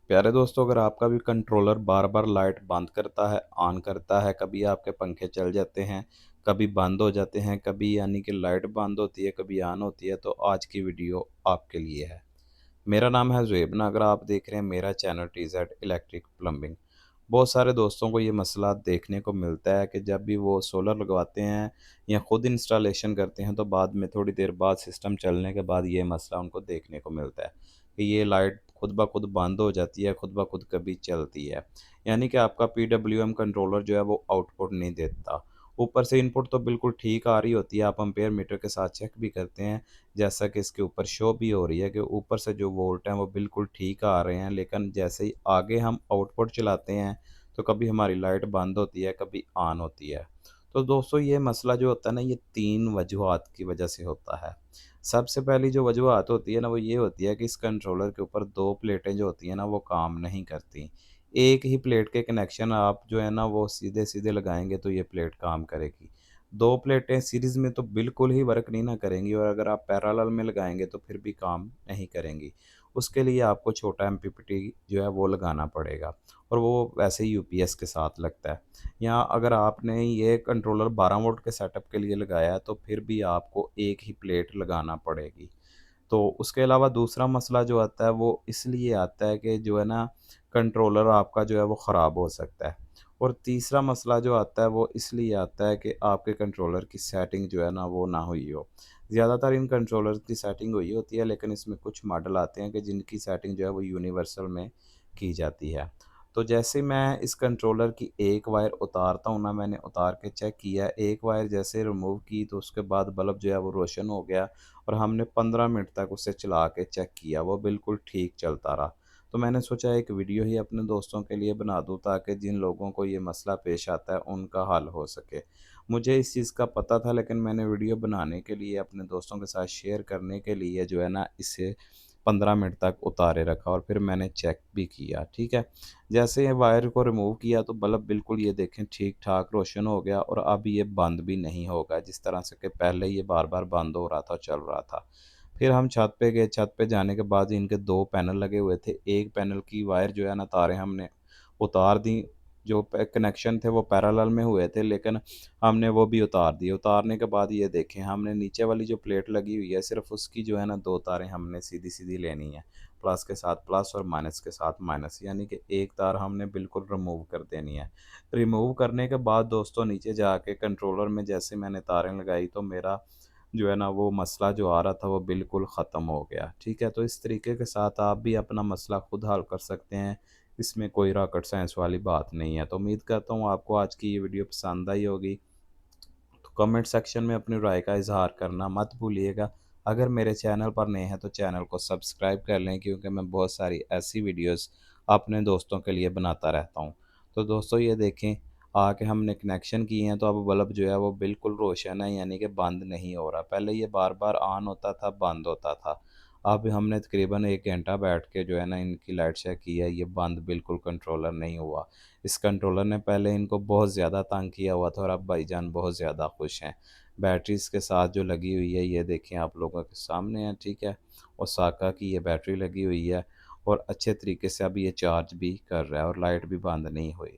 प्यारे दोस्तों, अगर आपका भी कंट्रोलर बार बार लाइट बंद करता है, ऑन करता है, कभी आपके पंखे चल जाते हैं, कभी बंद हो जाते हैं, कभी यानी कि लाइट बंद होती है, कभी ऑन होती है, तो आज की वीडियो आपके लिए है। मेरा नाम है ज़ुएब ना, अगर आप देख रहे हैं मेरा चैनल टीज़ेड इलेक्ट्रिक प्लम्बिंग। बहुत सारे दोस्तों को ये मसला देखने को मिलता है कि जब भी वो सोलर लगवाते हैं या खुद इंस्टॉलेशन करते हैं, तो बाद में थोड़ी देर बाद सिस्टम चलने के बाद ये मसला उनको देखने को मिलता है कि ये लाइट खुद ब खुद बंद हो जाती है, खुद ब खुद कभी चलती है। यानी कि आपका पीडब्ल्यूएम कंट्रोलर जो है वो आउटपुट नहीं देता। ऊपर से इनपुट तो बिल्कुल ठीक आ रही होती है, आप एम्पेयर मीटर के साथ चेक भी करते हैं, जैसा कि इसके ऊपर शो भी हो रही है कि ऊपर से जो वोल्ट हैं वो बिल्कुल ठीक आ रहे हैं, लेकिन जैसे ही आगे हम आउटपुट चलाते हैं तो कभी हमारी लाइट बंद होती है, कभी ऑन होती है। तो दोस्तों, ये मसला जो होता है ना, ये 3 वजूहात की वजह से होता है। सबसे पहली जो वजूहात होती है ना, वो ये होती है कि इस कंट्रोलर के ऊपर 2 प्लेटें जो होती हैं ना, वो काम नहीं करती। एक ही प्लेट के कनेक्शन आप जो है ना वो सीधे-सीधे लगाएँगे तो ये प्लेट काम करेगी। 2 प्लेटें सीरीज़ में तो बिल्कुल ही वर्क नहीं ना करेंगी, और अगर आप पैरेलल में लगाएँगे तो फिर भी काम नहीं करेंगी। उसके लिए आपको छोटा एमपीपीटी जो है वो लगाना पड़ेगा, और वो वैसे ही यूपीएस के साथ लगता है। या अगर आपने ये कंट्रोलर 12 वोल्ट के सेटअप के लिए लगाया है, तो फिर भी आपको एक ही प्लेट लगाना पड़ेगी। तो उसके अलावा दूसरा मसला जो आता है वो इसलिए आता है कि जो है ना, कंट्रोलर आपका जो है वो ख़राब हो सकता है। और तीसरा मसला जो आता है वो इसलिए आता है कि आपके कंट्रोलर की सेटिंग जो है ना वो ना हुई हो। ज़्यादातर इन कंट्रोलर की सेटिंग हुई होती है, लेकिन इसमें कुछ मॉडल आते हैं कि जिनकी सेटिंग जो है वो यूनिवर्सल में की जाती है। तो जैसे मैं इस कंट्रोलर की एक वायर उतारता हूँ ना, मैंने उतार के चेक किया, एक वायर जैसे रिमूव की तो उसके बाद बल्ब जो है वो रोशन हो गया, और हमने 15 मिनट तक उसे चला के चेक किया, वो बिल्कुल ठीक चलता रहा। तो मैंने सोचा एक वीडियो ही अपने दोस्तों के लिए बना दूँ, ताकि जिन लोगों को ये मसला पेश आता है उनका हल हो सके। मुझे इस चीज़ का पता था, लेकिन मैंने वीडियो बनाने के लिए, अपने दोस्तों के साथ शेयर करने के लिए जो है ना, इसे 15 मिनट तक उतारे रखा और फिर मैंने चेक भी किया, ठीक है। जैसे ये वायर को रिमूव किया तो बल्ब बिल्कुल ये देखें ठीक-ठाक रोशन हो गया, और अब ये बंद भी नहीं होगा, जिस तरह से कि पहले ये बार-बार बंद हो रहा था, चल रहा था। फिर हम छत पे गए, छत पे जाने के बाद इनके 2 पैनल लगे हुए थे। एक पैनल की वायर जो है ना, तारें हमने उतार दी, जो कनेक्शन थे वो पैरेलल में हुए थे, लेकिन हमने वो भी उतार दिए। उतारने के बाद ये देखें, हमने नीचे वाली जो प्लेट लगी हुई है, सिर्फ़ उसकी जो है ना 2 तारें हमने सीधी-सीधी लेनी है। प्लस के साथ प्लस और माइनस के साथ माइनस, यानी कि एक तार हमने बिल्कुल रिमूव कर देनी है। रिमूव करने के बाद दोस्तों, नीचे जाके कंट्रोलर में जैसे मैंने तारें लगाई, तो मेरा जो है ना वो मसला जो आ रहा था वो बिल्कुल ख़त्म हो गया। ठीक है? तो इस तरीके के साथ आप भी अपना मसला खुद हल कर सकते हैं। इसमें कोई रॉकेट साइंस वाली बात नहीं है। तो उम्मीद करता हूँ आपको आज की ये वीडियो पसंद आई होगी। तो कमेंट सेक्शन में अपनी राय का इज़हार करना मत भूलिएगा। अगर मेरे चैनल पर नए हैं तो चैनल को सब्सक्राइब कर लें, क्योंकि मैं बहुत सारी ऐसी वीडियोज़ अपने दोस्तों के लिए बनाता रहता हूँ। तो दोस्तों, ये देखें, आके हमने कनेक्शन किए हैं, तो अब बल्ब जो है वो बिल्कुल रोशन है, यानी कि बंद नहीं हो रहा। पहले ये बार-बार ऑन होता था, बंद होता था। अब हमने तकरीबन 1 घंटा बैठ के जो है ना इनकी लाइट चेक की है, ये बंद बिल्कुल कंट्रोलर नहीं हुआ। इस कंट्रोलर ने पहले इनको बहुत ज़्यादा तंग किया हुआ था, और अब भाईजान बहुत ज़्यादा खुश हैं। बैटरी इसके साथ जो लगी हुई है, ये देखें आप लोगों के सामने है, ठीक है? ओसाका की ये बैटरी लगी हुई है, और अच्छे तरीके से अब ये चार्ज भी कर रहा है, और लाइट भी बंद नहीं हुई।